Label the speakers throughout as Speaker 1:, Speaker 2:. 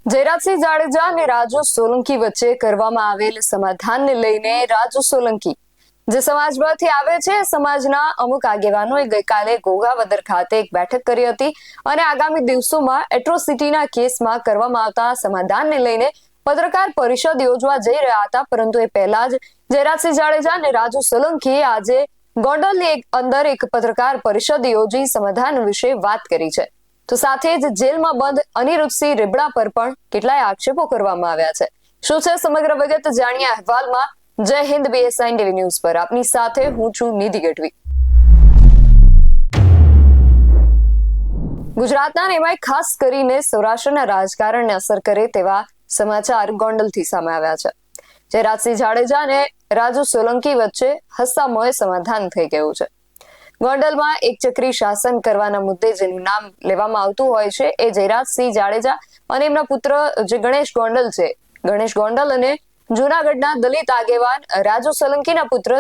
Speaker 1: જયરાજસિંહ જાડેજા અને રાજુ સોલંકી વચ્ચે કરવામાં આવેલ સમાધાનને લઈને રાજુ સોલંકી જે સમાજમાંથી આવે છે, સમાજના અમુક આગેવાનોએ ગઈકાલે ઘોઘાવદર ખાતે એક બેઠક કરી હતી અને આગામી દિવસોમાં એટ્રોસિટીના કેસમાં કરવામાં આવતા સમાધાનને લઈને પત્રકાર પરિષદ યોજવા જઈ રહ્યા હતા। પરંતુ એ પહેલા જ જયરાજસિંહ જાડેજા અને રાજુ સોલંકીએ આજે ગોંડલની અંદર એક પત્રકાર પરિષદ યોજી સમાધાન વિશે વાત કરી છે। તો સાથે જ જેલમાં બંધ અનિરુદ્ધસિંહ રીબડા પર પણ કેટલાય આક્ષેપો કરવામાં આવ્યા છે। શું છે સમગ્ર વિગત જાણીએ અહેવાલમાં। જય હિન્દ BSI ટીવી ન્યૂઝ પર આપની સાથે હું છું નિધિ ગઢવી। ગુજરાતના એમાંય ખાસ કરીને સૌરાષ્ટ્રના રાજકારણને અસર કરે તેવા સમાચાર ગોંડલથી સામે આવ્યા છે। જયરાજસિંહ જાડેજા અને રાજુ સોલંકી વચ્ચે હસ્સામોએ સમાધાન થઈ ગયું છે। ગોંડલમાં એક ચક્રી શાસન કરવાના મુદ્દે જેનું નામ લેવામાં આવતું હોય છે એ જયરાજસિંહ જાડેજા અને એમના પુત્ર જે ગણેશ ગોંડલ છે, ગણેશ ગોંડલ અને જૂનાગઢના દલિત આગેવાન રાજુ સોલંકીના પુત્ર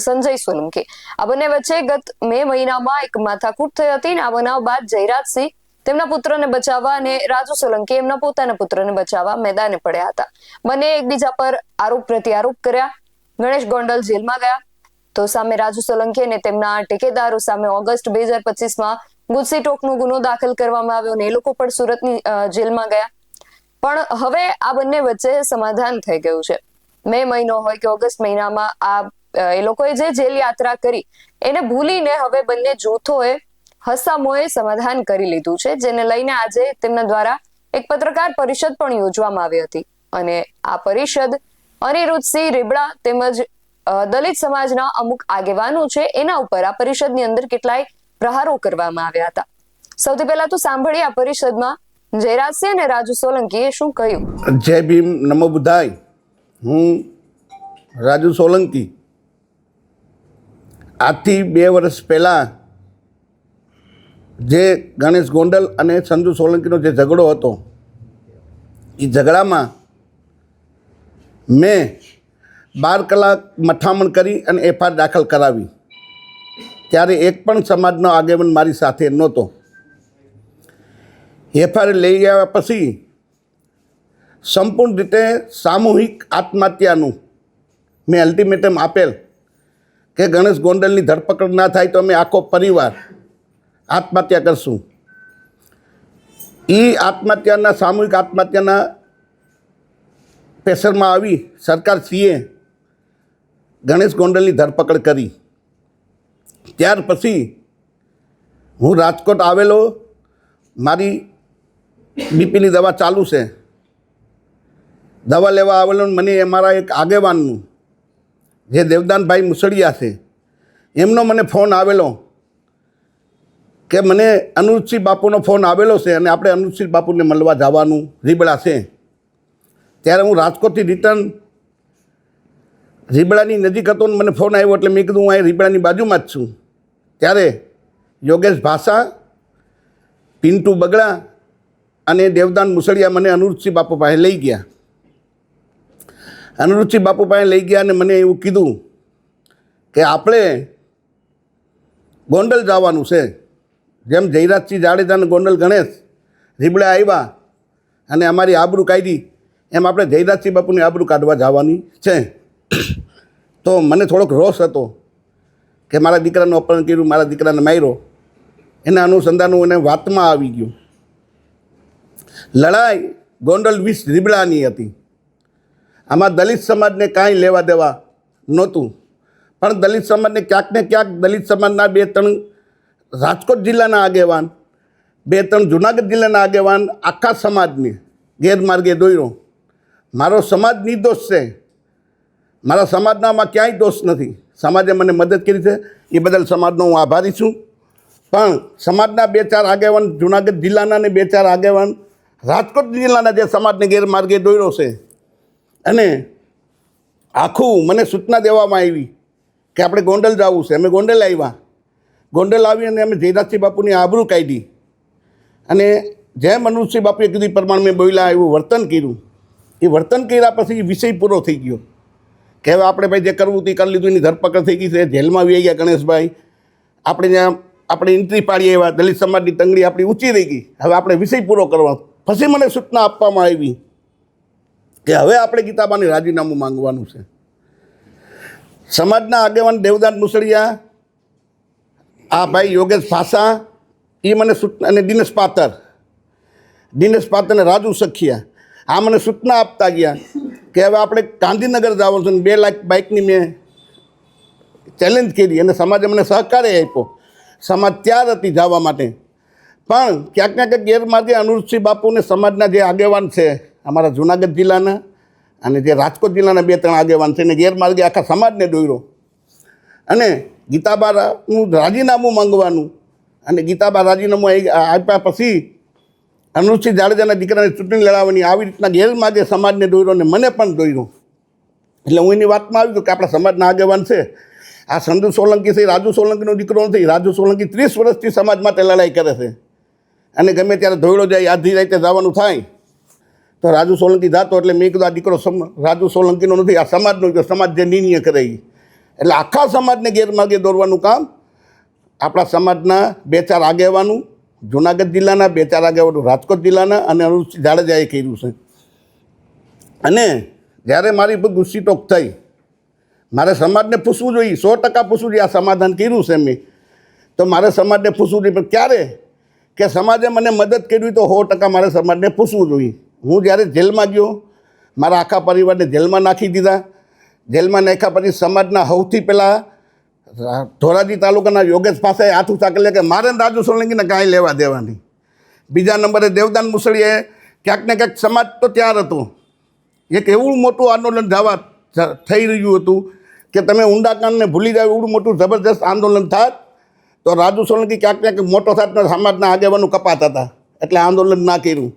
Speaker 1: સંજય સોલંકી, આ બંને વચ્ચે ગત મે મહિનામાં એક માથાકૂટ થઈ હતી। આ બનાવ બાદ જયરાજસિંહ તેમના પુત્રને બચાવવા અને રાજુ સોલંકી એમના પોતાના પુત્રને બચાવવા મેદાને પડ્યા હતા। બંને એકબીજા પર આરોપ પ્રત્યારોપ કર્યા। ગણેશ ગોંડલ જેલમાં ગયા તો સામે રાજુ સોલંકી અને તેમના ટેકેદારો સામે ઓગસ્ટ 2025માં ગુજસીટોકનો ગુનો દાખલ કરવામાં આવ્યો અને એ લોકો પણ સુરતની જેલમાં ગયા। પણ હવે આ બંને વચ્ચે સમાધાન થઈ ગયું છે। મે મહિનો હોય કે ઓગસ્ટ મહિનામાં એ લોકોએ જે જેલ યાત્રા કરી એને ભૂલીને હવે બંને જૂથોએ હસામોએ સમાધાન કરી લીધું છે, જેને લઈને આજે તેમના દ્વારા એક પત્રકાર પરિષદ પણ યોજવામાં આવી હતી અને આ પરિષદ અનિરુદ્ધસિંહ રીબડા તેમજ દલિત સમાજના અમુક આગેવાનો છે એના ઉપર આ પરિષદની અંદર કેટલાય પ્રહારો કરવામાં આવ્યા હતા। સૌથી પહેલા તો સાંભળીએ આ પરિષદમાં જયરાજસિંહ અને રાજુ સોલંકીએ શું કહ્યું।
Speaker 2: જય ભીમ, નમો બુદ્ધાય। હું રાજુ સોલંકી આજથી 2 વર્ષ પહેલાં જે ગણેશ ગોંડલ અને સંજુ સોલંકીનો જે ઝઘડો હતો એ ઝઘડામાં મેં 12 કલાક મથામણ કરી અને FIR દાખલ કરાવી, ત્યારે એક પણ સમાજનો આગેવાન મારી સાથે નહોતો। FIR લઈ ગયા પછી સંપૂર્ણ રીતે સામૂહિક આત્મહત્યાનું મેં અલ્ટિમેટમ આપેલ કે ગણેશ ગોંડલની ધરપકડ ના થાય તો અમે આખો પરિવાર આત્મહત્યા કરશું। એ આત્મહત્યાના સામૂહિક આત્મહત્યાના પ્રેશરમાં આવી સરકારશ્રીએ ગણેશ ગોંડલની ધરપકડ કરી। ત્યાર પછી હું રાજકોટ આવેલો, મારી બીપીની દવા ચાલુ છે, દવા લેવા આવેલો। મને અમારા એક આગેવાનનું જે દેવદાનભાઈ મુસળિયા છે એમનો મને ફોન આવેલો કે મને અનુજસિંહ બાપુનો ફોન આવેલો છે અને આપણે અનુજસિંહ બાપુને મળવા જવાનું રીબડા છે। ત્યારે હું રાજકોટથી રિટર્ન રીબડાની નજીક હતો ને મને ફોન આવ્યો એટલે મેં કીધું હું અહીં રીબડાની બાજુમાં જ છું। ત્યારે યોગેશ ભાષા, પિન્ટુ બગડા અને દેવદાન મુસળિયા મને અનુરુદ્ધસિંહ બાપુ પાસે લઈ ગયા। અનુરુદ્ધસિંહ બાપુ પાસે લઈ ગયા અને મને એવું કીધું કે આપણે ગોંડલ જવાનું છે। જેમ જયરાજસિંહ જાડેજા અને ગોંડલ ગણેશ રીબડા આવ્યા અને અમારી આબરૂ કાઢી એમ આપણે જયરાજસિંહ બાપુની આબરૂ કાઢવા જવાની છે। તો મને થોડોક રોષ હતો કે મારા દીકરાનું અપહરણ કર્યું, મારા દીકરાને માર્યો, એના અનુસંધાનું એને વાતમાં આવી ગયું। લડાઈ ગોંડલ 20 રીબડાની હતી। આમાં દલિત સમાજને કાંઈ લેવા દેવા નહોતું, પણ દલિત સમાજને ક્યાંક ને ક્યાંક દલિત સમાજના 2-3 રાજકોટ જિલ્લાના આગેવાન, 2-3 જૂનાગઢ જિલ્લાના આગેવાન આખા સમાજને ગેરમાર્ગે દોર્યો। મારો સમાજ નિર્દોષ છે, મારા સમાજનામાં ક્યાંય દોષ નથી। સમાજે મને મદદ કરી છે, એ બદલ સમાજનો હું આભારી છું। પણ સમાજના 2-4 આગેવાન જૂનાગઢ જિલ્લાના ને 2-4 આગેવાન રાજકોટ જિલ્લાના જે સમાજને ગેરમાર્ગે દોર્યો છે અને આખું મને સૂચના દેવામાં આવી કે આપણે ગોંડલ જવું છે। અમે ગોંડલ આવ્યા, ગોંડલ આવી અને અમે જયરાજસિંહ બાપુની આબરૂ કાઢી અને જેમ અનુજસિંહ બાપુએ કીધું પ્રમાણે મેં બોલ્યા એવું વર્તન કર્યું। એ વર્તન કર્યા પછી વિષય પૂરો થઈ ગયો કે હવે આપણે ભાઈ જે કરવું તે કરી લીધું, એની ધરપકડ થઈ ગઈ છે, જેલમાં આવી ગયા ગણેશભાઈ। આપણે ત્યાં આપણે એન્ટ્રી પાડીએ એવા દલિત સમાજની તંગડી આપણી ઊંચી રહી ગઈ, હવે આપણે વિષય પૂરો કરવા પછી મને સૂચના આપવામાં આવી કે હવે આપણે ગીતાબાને રાજીનામું માંગવાનું છે. સમાજના આગેવાન દેવદાન મુસળિયા, આ ભાઈ યોગેશ ભાષા, એ મને સૂચના, અને દિનેશ પાત્ર અને રાજુ સખિયા, આ મને સૂચના આપતા ગયા કે હવે આપણે ગાંધીનગર જવાનું છે. 2 લાખ બાઇકની મેં ચેલેન્જ કરી અને સમાજે મને સહકાર્ય આપ્યો. સમાજ તૈયાર હતી જવા માટે, પણ ક્યાંક ને ક્યાંક ગેરમાર્ગે અનુરૂપસિંહ બાપુને સમાજના જે આગેવાન છે, અમારા જુનાગઢ જિલ્લાના અને જે રાજકોટ જિલ્લાના 2-3 આગેવાન છે, એને ગેરમાર્ગે આખા સમાજને દોર્યો અને ગીતાબાનું રાજીનામું માંગવાનું. અને ગીતાબા રાજીનામું આપ્યા પછી અનુરૂપસિંહ જાડેજાના દીકરાને ચૂંટણી લડાવવાની આવી રીતના ગેરમાર્ગે સમાજને દોર્યો અને મને પણ દોર્યો. એટલે હું એની વાતમાં આવી ગયો કે આપણા સમાજના આગેવાન છે. આ સંધુ સોલંકી છે, રાજુ સોલંકીનો દીકરો નથી. રાજુ સોલંકી 30 વર્ષથી સમાજ માટે લડાઈ કરે છે અને ગમે ત્યારે ધોયડો જાય, આધી રાતે જવાનું થાય તો રાજુ સોલંકી જાતો. એટલે મેં કીધું આ દીકરો રાજુ સોલંકીનો નથી, આ સમાજનો. સમાજ જે નિર્ણય કરે એ. એટલે આખા સમાજને ગેરમાર્ગે દોરવાનું કામ આપણા સમાજના 2-4 આગેવાનું, જુનાગઢ જિલ્લાના 2-4 આગેવાનો, રાજકોટ જિલ્લાના અને અનુરૂપસિંહ જાડેજાએ કર્યું છે. અને જ્યારે મારી પર ગુસ્સીટોક થઈ, મારે સમાજને પૂછવું જોઈએ, 100% પૂછવું જોઈએ. આ સમાધાન કર્યું છે મેં, તો મારે સમાજને પૂછવું જોઈએ. પણ ક્યારે કે સમાજે મને મદદ કરવી તો 100% મારે સમાજને પૂછવું જોઈએ. હું જ્યારે જેલમાં ગયો, મારા આખા પરિવારને જેલમાં નાખી દીધા. જેલમાં નાખ્યા પછી સમાજના સૌથી પહેલાં ધોરાજી તાલુકાના યોગેશ પાસેએ હાથ ઊંચા કરી કે મારે રાજુ સોલંકીને કાંઈ લેવા દેવા નહીં. બીજા નંબરે દેવદાન મુસળીએ ક્યાંક ને ક્યાંક સમાજ તો તૈયાર હતો. એક એવું મોટું આંદોલન થઈ રહ્યું હતું કે તમે ઊંડાકાંડને ભૂલી જાવ, એવું મોટું જબરદસ્ત આંદોલન થાત તો રાજુ સોલંકી ક્યાંક ને ક્યાંક મોટો થાત. સમાજના આગેવાનો કપાતા હતા એટલે આંદોલન ના કર્યું.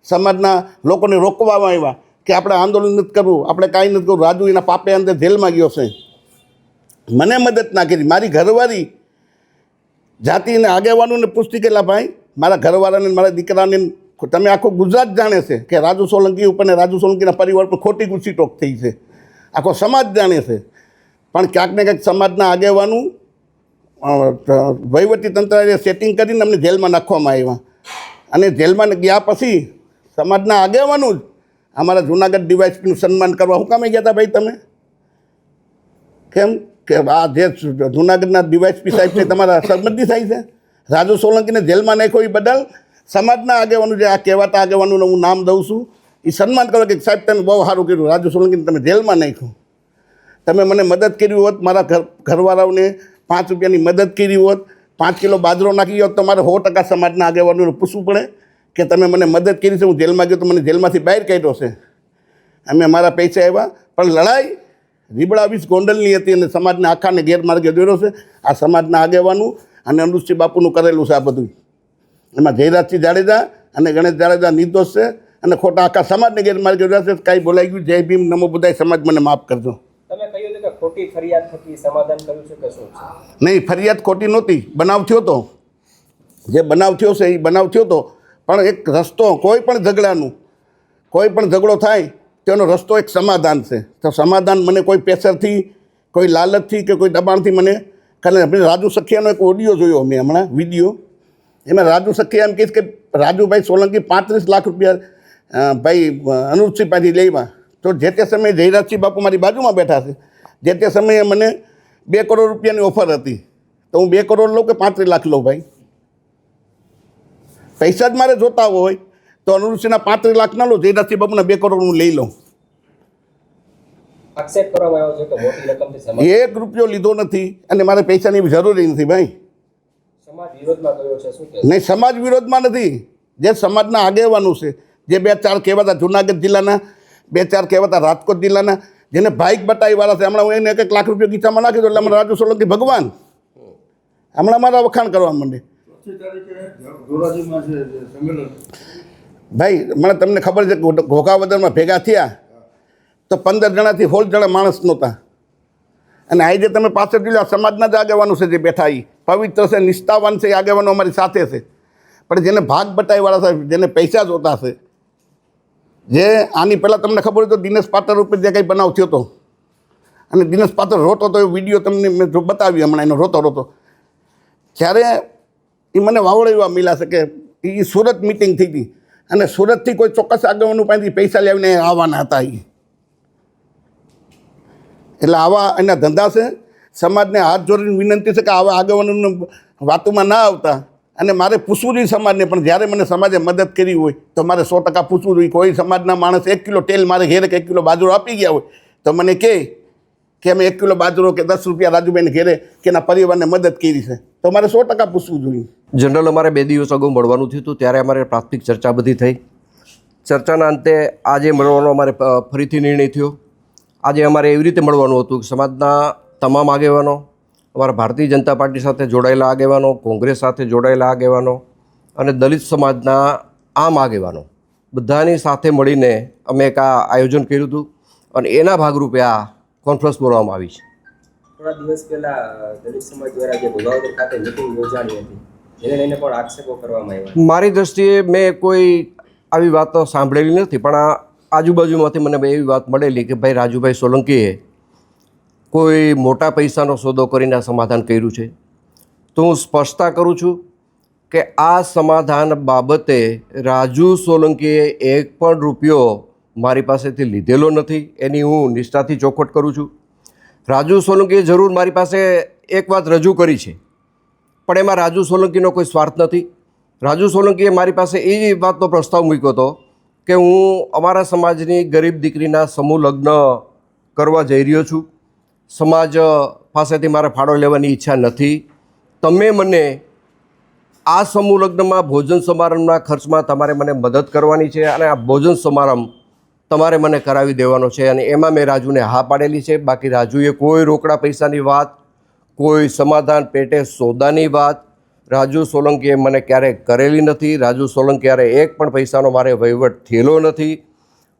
Speaker 2: સમાજના લોકોને રોકવામાં આવ્યા કે આપણે આંદોલન નથી કરવું, આપણે કાંઈ નથી કરવું. રાજુ એના પાપે અંદર જેલમાં ગયો છે. મને મદદ ના કરી. મારી ઘરવાળી જાતિને આગેવાનોને પૂછતી કેટલા ભાઈ, મારા ઘરવાળાને, મારા દીકરાને, તમે આખું ગુજરાત જાણે છે કે રાજુ સોલંકી ઉપર ને રાજુ સોલંકીના પરિવાર પર ખોટી ગુસ્સીટોક થઈ છે. આખો સમાજ જાણે છે. પણ ક્યાંક ને ક્યાંક સમાજના આગેવાનું વહીવટી તંત્રએ સેટિંગ કરીને અમને જેલમાં નાખવામાં આવ્યા. અને જેલમાં ગયા પછી સમાજના આગેવાનું જ અમારા જૂનાગઢ ડીવાયએસપીનું સન્માન કરવા હું કામે ગયા હતા ભાઈ તમે? કેમ કે આ જે જૂનાગઢના ડીવાયએસપી સાહેબ છે તમારા સંબંધી થાય છે. રાજુ સોલંકીને જેલમાં નાખ્યો એ બદલ સમાજના આગેવાનું, જે આ કહેવાતા આગેવાનોને હું નામ દઉં છું, એ સન્માન કરો કે સાહેબ તમે બહુ સારું કર્યું, રાજુ સોલંકીને તમે જેલમાં નાખ્યું. તમે મને મદદ કરી હોત, મારા ઘરવાળાઓને 5 રૂપિયાની મદદ કરી હોત, 5 કિલો બાજરો નાખી હોત, તો મારે 100% સમાજના આગેવાનોને પૂછવું પડે કે તમે મને મદદ કરી છે. હું જેલમાં ગયો તો મને જેલમાંથી બહાર કાઢ્યો છે. અમે અમારા પૈસા આવ્યા, પણ લડાઈ રીબડા વીસ ગોંડલની હતી અને સમાજને આખાને ગેરમાર્ગે દોર્યો છે. આ સમાજના આગેવાનું અને અનુરૂપસિંહ બાપુનું કરેલું છે આ બધું. એમાં જયરાજસિંહ જાડેજા અને ગણેશ જાડેજા નિર્દોષ છે અને ખોટા આખા સમાજને ગેરમાર્ગે દોર્યા છે. કાંઈ બોલાઈ ગયું, જય ભીમ, નમો બુદ્ધાય, સમાજ મને માફ કરજો.
Speaker 3: તમે કહ્યું હતું કે ખોટી ફરિયાદ થકી સમાધાન કર્યું છે કે શું છે?
Speaker 2: નહીં, ફરિયાદ ખોટી નહોતી. બનાવ થયો હતો, જે બનાવ થયો છે એ બનાવ થયો હતો. પણ એક રસ્તો, કોઈ પણ ઝઘડાનું, કોઈ પણ ઝઘડો થાય તેનો રસ્તો એક સમાધાન છે. તો સમાધાન મને કોઈ પ્રેશરથી, કોઈ લાલચથી કે કોઈ દબાણથી મને કરે. રાજુ સખિયાનો એક ઓડિયો જોયો મેં હમણાં, વિડીયો. એમાં રાજુ સખિયા એમ કહીશ કે રાજુભાઈ સોલંકી 35 લાખ રૂપિયા ભાઈ અનુરૂપસિંહ પાસેથી લેવા. તો જે તે સમયે જયરાજસિંહ બાપુ મારી બાજુમાં બેઠા છે. જે તે સમયે મને 2 કરોડ રૂપિયાની ઓફર હતી. તો હું 2 કરોડ લઉં કે 35 લાખ લઉં ભાઈ? પૈસા જ મારે જોતા હોય તો અનુરૂપસિંહના 35 લાખ ના લો, જયરાજસિંહ બાપુના 2 કરોડ હું લઈ લઉં.
Speaker 3: આક્ષેપ કરવામાં આવ્યો છે કે મોટી રકમથી સમાજ
Speaker 2: 1 રૂપિયો લીધો નથી અને મારે પૈસાની જરૂરી નથી ભાઈ.
Speaker 3: સમાજ વિરોધમાં ગયો છે, શું કહે?
Speaker 2: નહીં, સમાજ વિરોધમાં નથી. જે સમાજના આગેવાનું છે, જે 2-4 કહેવાતા જુનાગઢ જિલ્લાના, 2-4 કહેવાતા રાજકોટ જિલ્લાના, જેને ભાઈક બટાઈવાળા છે. હમણાં હું એને 1 લાખ રૂપિયા ગીતામાં નાખી દઉં એટલે અમારા રાજુ સોલંકી ભગવાન હમણાં મારા વખાણ કરવા માંડે. ભાઈ મને તમને ખબર છે કે ઘોઘાવદરમાં ભેગા થયા તો 15 જણાથી 16 જણા માણસ નહોતા. અને આજે તમે પાછળ જોઈ લો, સમાજના જ આગેવાનો છે જે બેઠા, એ પવિત્ર છે, નિષ્ઠાવાન છે, એ આગેવાનો અમારી સાથે છે. પણ જેને ભાગ બટાઈવાળા છે, જેને પૈસા જોતા છે, જે આની પહેલાં તમને ખબર હોય તો દિનેશ પાત્ર ઉપર જે કંઈ બનાવ થયો હતો અને દિનેશ પાત્ર રોતો હતો, એ વિડીયો તમને મેં બતાવી હમણાં, એનો રોતો જ્યારે એ મને વાવડે એવા મિલા છે કે એ સુરત મિટિંગ થઈ હતી અને સુરતથી કોઈ ચોક્કસ આગેવાનો પાસેથી પૈસા લાવીને આવવાના હતા એ. એટલે આવા એના ધંધા છે. સમાજને હાથ જોડીને વિનંતી છે કે આવા આગેવાનોની વાતોમાં ના આવતા. અને મારે પૂછવું જોઈએ સમાજને, પણ જ્યારે મને સમાજે મદદ કરી હોય તો મારે 100% પૂછવું જોઈએ. કોઈ સમાજના માણસ 1 કિલો તેલ મારે ઘેરે કે 1 કિલો બાજરો આપી ગયા હોય તો મને કહે કે અમે 1 કિલો બાજરો કે 10 રૂપિયા રાજુભાઈને ઘેરે કે એના પરિવારને મદદ કરી છે તો મારે 100% પૂછવું જોઈએ.
Speaker 4: જનરલ અમારે 2 દિવસ અગાઉ મળવાનું થયું હતું, ત્યારે અમારે પ્રાથમિક ચર્ચા બધી થઈ. ચર્ચાના અંતે આજે મળવાનો અમારે ફરીથી નિર્ણય થયો. આજે અમારે એવી રીતે મળવાનું હતું કે સમાજના તમામ આગેવાનો, અમારા ભારતીય જનતા પાર્ટી સાથે જોડાયેલા આગેવાનો, કોંગ્રેસ સાથે જોડાયેલા આગેવાનો અને દલિત સમાજના આમ આગેવાનો બધાની સાથે મળીને અમે એક આ આયોજન કર્યું હતું અને એના ભાગરૂપે આ કોન્ફરન્સ બોલાવવામાં આવી છે.
Speaker 3: થોડા દિવસ પહેલા દલિત સમાજ દ્વારા જે ભોગાવદર ખાતે મિટિંગ યોજાણી હતી, જેને લઈને પણ આક્ષેપો કરવામાં આવ્યા.
Speaker 4: મારી દૃષ્ટિએ મેં કોઈ આવી વાતો સાંભળેલી નથી, પણ આ આજુબાજુમાંથી મને એવી વાત મળેલી કે ભાઈ રાજુભાઈ સોલંકીએ કોઈ મોટા પૈસાનો સોદો કરીને આ સમાધાન કર્યું છે. તો હું સ્પષ્ટતા કરું છું કે આ સમાધાન બાબતે રાજુ સોલંકીએ 1 પણ રૂપિયો મારી પાસેથી લીધેલો નથી. એની હું નિષ્ઠાથી ચોખવટ કરું છું. રાજુ સોલંકીએ જરૂર મારી પાસે એક વાત રજૂ કરી છે, પણ એમાં રાજુ સોલંકીનો કોઈ સ્વાર્થ નથી. રાજુ સોલંકીએ મારી પાસે એ વાતનો પ્રસ્તાવ મૂક્યો હતો કે હું અમારા સમાજની ગરીબ દીકરીના સમૂહ લગ્ન કરવા જઈ રહ્યો છું. સમાજ પાસેથી મારે ફાળો લેવાની ઈચ્છા નથી. તમે મને આ સમૂહ લગ્નમાં ભોજન સમારંભના ખર્ચમાં તમારે મને મદદ કરવાની છે અને આ ભોજન સમારંભ તમારે મને કરાવી દેવાનો છે. અને એમાં મેં રાજુને હા પાડેલી છે. બાકી રાજુએ કોઈ રોકડા પૈસાની વાત, કોઈ સમાધાન પેટે સોદાની વાત રાજુ સોલંકીએ મને ક્યારેય કરેલી નથી. રાજુ સોલંકી ક્યારે 1 પણ પૈસાનો મારે વહીવટ થયેલો નથી.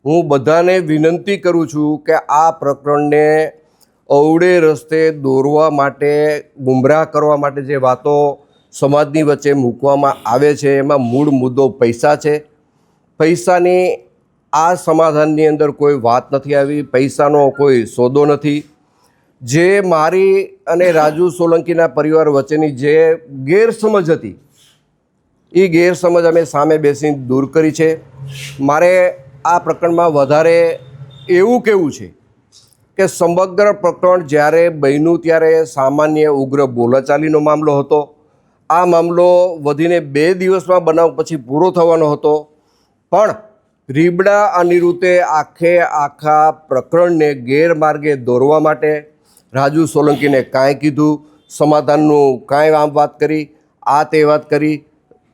Speaker 4: હું બધાને વિનંતી કરું છું કે આ પ્રકરણને અવળે રસ્તે દોરવા માટે, ગુમરાહ કરવા માટે જે વાતો સમાજની વચ્ચે મૂકવામાં આવે છે એમાં મૂળ મુદ્દો પૈસા છે. પૈસાની આ સમાધાનની અંદર કોઈ વાત નથી આવી. પૈસાનો કોઈ સોદો નથી. જે મારી અને રાજુ સોલંકીના પરિવાર વચ્ચેની જે ગેરસમજ હતી એ ગેરસમજ અમે સામે બેસીને દૂર કરી છે. મારે આ પ્રકરણમાં વધારે એવું કહેવું છે કે સમગ્ર પ્રકરણ જ્યારે બન્યું ત્યારે સામાન્ય ઉગ્ર બોલાચાલીનો મામલો હતો. આ મામલો વધીને 2 દિવસમાં બનાવ પછી પૂરો થવાનો હતો, પણ રીબડા અનિરુદ્ધે આખા પ્રકરણને ગેરમાર્ગે દોરવા માટે રાજુ સોલંકીને કાંઈ કીધું, સમાધાનનું કાંઈ આમ વાત કરી, આ તે વાત કરી.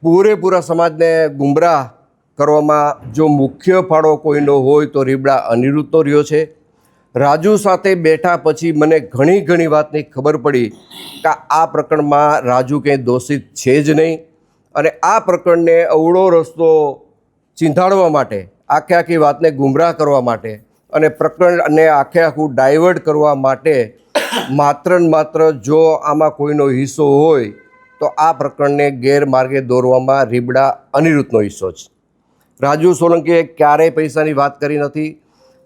Speaker 4: પૂરેપૂરા સમાજને ગુમરાહ કરવામાં જો મુખ્ય ફાળો કોઈનો હોય તો રીબડા અનિરુદ્ધનો રહ્યો છે. રાજુ સાથે બેઠા પછી મને ઘણી વાતની ખબર પડી કે આ પ્રકરણમાં રાજુ કંઈ દોષિત છે જ નહીં. અને આ પ્રકરણને અવળો રસ્તો ચીંધાડવા માટે, આખી વાતને ગુમરાહ કરવા માટે અને પ્રકરણને આખું ડાયવર્ટ કરવા માટે માત્ર ને માત્ર જો આમાં કોઈનો હિસ્સો હોય તો આ પ્રકરણને ગેરમાર્ગે દોરવામાં રીબડા અનિરુદ્ધનો હિસ્સો છે. રાજુ સોલંકીએ ક્યારેય પૈસાની વાત કરી નથી.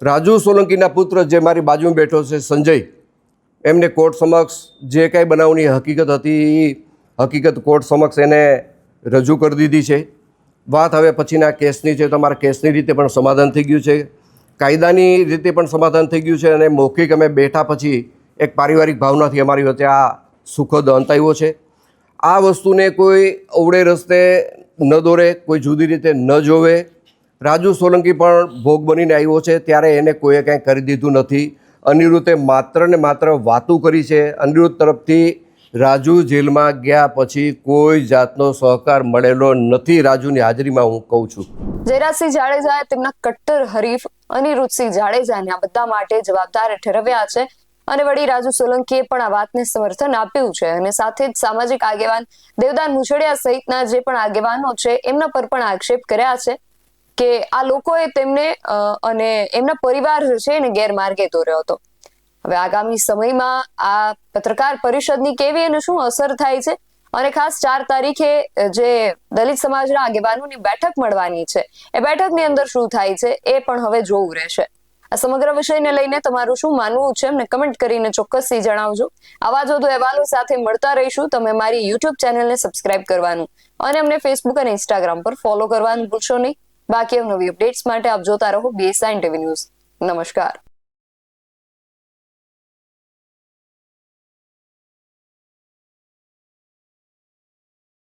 Speaker 4: રાજુ સોલંકીના પુત્ર જે મારી બાજુમાં બેઠો છે સંજય, એમને કોર્ટ સમક્ષ જે કાંઈ બનાવની હકીકત હતી એ હકીકત કોર્ટ સમક્ષ એને રજૂ કરી દીધી છે. વાત હવે પછીના કેસની છે. તમારા કેસની રીતે પણ સમાધાન થઈ ગયું છે, કાયદાની રીતે પણ સમાધાન થઈ ગયું છે અને મૌખિક અમે બેઠા પછી એક પારિવારિક ભાવનાથી અમારી વચ્ચે આ સુખદ અંત આવ્યો છે. આ વસ્તુને કોઈ અવળે રસ્તે ન દોરે, કોઈ જુદી રીતે ન જોવે. રાજુ સોલંકી પણ ભોગ બનીને આવ્યો છે, ત્યારે એને કોઈએ કાંઈ કરી દીધું નથી. અનિરુદ્ધે માત્ર ને માત્ર વાતું કરી છે. અનિરુદ્ધ તરફથી રાજુ જેલમાં ગયા પછી કોઈ જાતનો સહકાર મળેલો નથી. રાજુની હાજરીમાં હું કહું છું.
Speaker 1: જયરાજસિંહ જાડેજાએ તેમના કટ્ટર હરીફ અનિરુદ્ધસિંહ જાડેજાને આ બધા માટે જવાબદાર ઠેરવ્યા છે અને વળી રાજુ સોલંકીએ પણ આ વાતને સમર્થન આપ્યું છે. અને સાથે જ સામાજિક આગેવાન દેવદાન મુછડિયા સહિતના જે પણ આગેવાનો છે એમના પર પણ આક્ષેપ કર્યા છે કે આ લોકોએ તેમને અને એમના પરિવાર જે છે એને ગેરમાર્ગે દોર્યો હતો. હવે આગામી સમયમાં આ પત્રકાર પરિષદની કેવી અને શું અસર થાય છે અને ખાસ 4 તારીખે જે દલિત સમાજના આગેવાનોની બેઠક મળવાની છે એ બેઠકની અંદર શું થાય છે એ પણ હવે જોવું રહેશે. આ સમગ્ર વિષયને લઈને તમારું શું માનવું છે અમને કમેન્ટ કરીને ચોક્કસથી જણાવજો. આવા જ વધુ અહેવાલો સાથે મળતા રહીશું. તમે મારી યુટ્યુબ ચેનલને સબસ્ક્રાઇબ કરવાનું અને અમને ફેસબુક અને ઇન્સ્ટાગ્રામ પર ફોલો કરવાનું ભૂલશો નહીં. બાકી નવી અપડેટ્સ માટે આપ જોતા રહો BSN TV ન્યૂઝ. નમસ્કાર.